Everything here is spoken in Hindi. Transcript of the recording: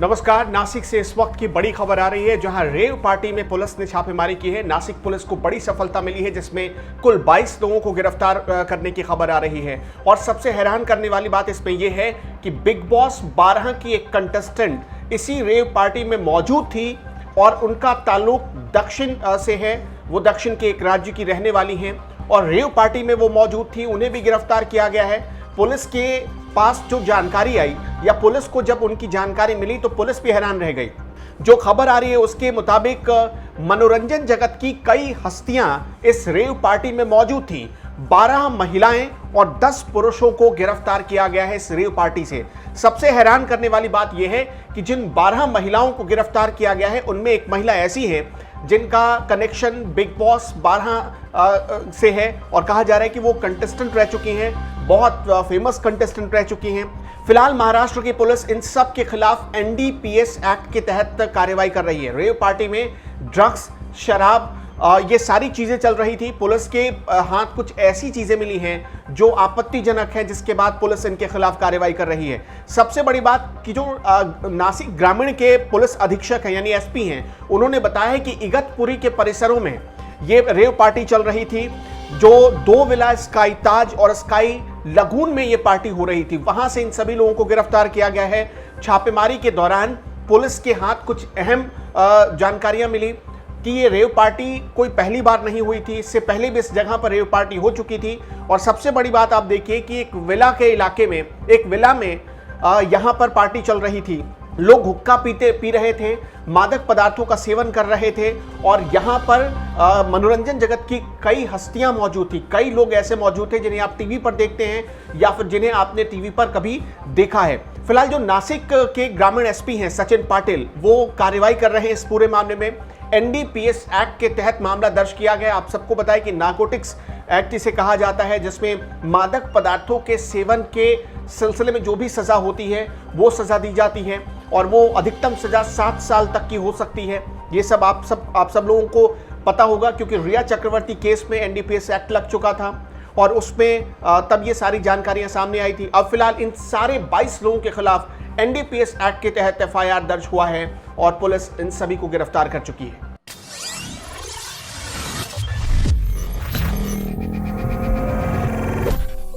नमस्कार। नासिक से इस वक्त की बड़ी खबर आ रही है, जहां रेव पार्टी में पुलिस ने छापेमारी की है। नासिक पुलिस को बड़ी सफलता मिली है, जिसमें कुल 22 लोगों को गिरफ्तार करने की खबर आ रही है। और सबसे हैरान करने वाली बात इसमें यह है कि बिग बॉस 12 की एक कंटेस्टेंट इसी रेव पार्टी में मौजूद थी और उनका ताल्लुक दक्षिण से है। वो दक्षिण के एक राज्य की रहने वाली हैं और रेव पार्टी में वो मौजूद थी, उन्हें भी गिरफ्तार किया गया है। पुलिस के पास जो जानकारी आई या पुलिस को जब उनकी जानकारी मिली तो पुलिस भी हैरान रह गई। जो खबर आ रही है उसके मुताबिक मनोरंजन जगत की कई हस्तियां इस रेव पार्टी में मौजूद थी। 12 महिलाएं और 10 पुरुषों को गिरफ्तार किया गया है इस रेव पार्टी से। सबसे हैरान करने वाली बात यह है कि जिन 12 महिलाओं को गिरफ्तार किया गया है उनमें एक महिला ऐसी है जिनका कनेक्शन बिग बॉस 12 से है और कहा जा रहा है कि वो कंटेस्टेंट रह चुकी हैं, बहुत फेमस कंटेस्टेंट रह चुकी हैं। फिलहाल महाराष्ट्र की पुलिस इन सब के खिलाफ एनडीपीएस एक्ट के तहत कार्रवाई कर रही है। रेव पार्टी में ड्रग्स, शराब, ये सारी चीजें चल रही थी। पुलिस के हाथ कुछ ऐसी चीजें मिली हैं जो आपत्तिजनक है, जिसके बाद पुलिस इनके खिलाफ कार्रवाई कर रही है। सबसे बड़ी बात कि जो नासिक ग्रामीण के पुलिस अधीक्षक हैं यानी एसपी हैं, उन्होंने बताया है कि इगतपुरी के परिसरों में ये रेव पार्टी चल रही थी। जो 2 विला स्काई ताज और स्काई लगून में ये पार्टी हो रही थी, वहां से इन सभी लोगों को गिरफ्तार किया गया है। छापेमारी के दौरान पुलिस के हाथ कुछ अहम जानकारियां मिली कि ये रेव पार्टी कोई पहली बार नहीं हुई थी, इससे पहले भी इस जगह पर रेव पार्टी हो चुकी थी। और सबसे बड़ी बात आप देखिए कि एक विला के इलाके में, एक विला में यहाँ पर पार्टी चल रही थी। लोग हुक्का पी रहे थे, मादक पदार्थों का सेवन कर रहे थे और यहाँ पर मनोरंजन जगत की कई हस्तियां मौजूद थी। कई लोग ऐसे मौजूद थे जिन्हें आप टीवी पर देखते हैं या फिर जिन्हें आपने टीवी पर कभी देखा है। फिलहाल जो नासिक के ग्रामीण एसपी हैं सचिन पाटिल, वो कार्रवाई कर रहे हैं इस पूरे मामले में। एनडीपीएस एक्ट के तहत मामला दर्ज किया गया। आप सबको बताएं कि नार्कोटिक्स एक्ट इसे कहा जाता है, जिसमें मादक पदार्थों के सेवन के सिलसिले में जो भी सजा होती है वो सजा दी जाती है और वो अधिकतम सजा 7 साल तक की हो सकती है। ये सब आप सब लोगों को पता होगा, क्योंकि रिया चक्रवर्ती केस में एनडीपीएस एक्ट लग चुका था और उसमें तब ये सारी जानकारियां सामने आई थी। अब फिलहाल इन सारे 22 लोगों के खिलाफ एनडीपीएस एक्ट के तहत एफआईआर दर्ज हुआ है और पुलिस इन सभी को गिरफ्तार कर चुकी है।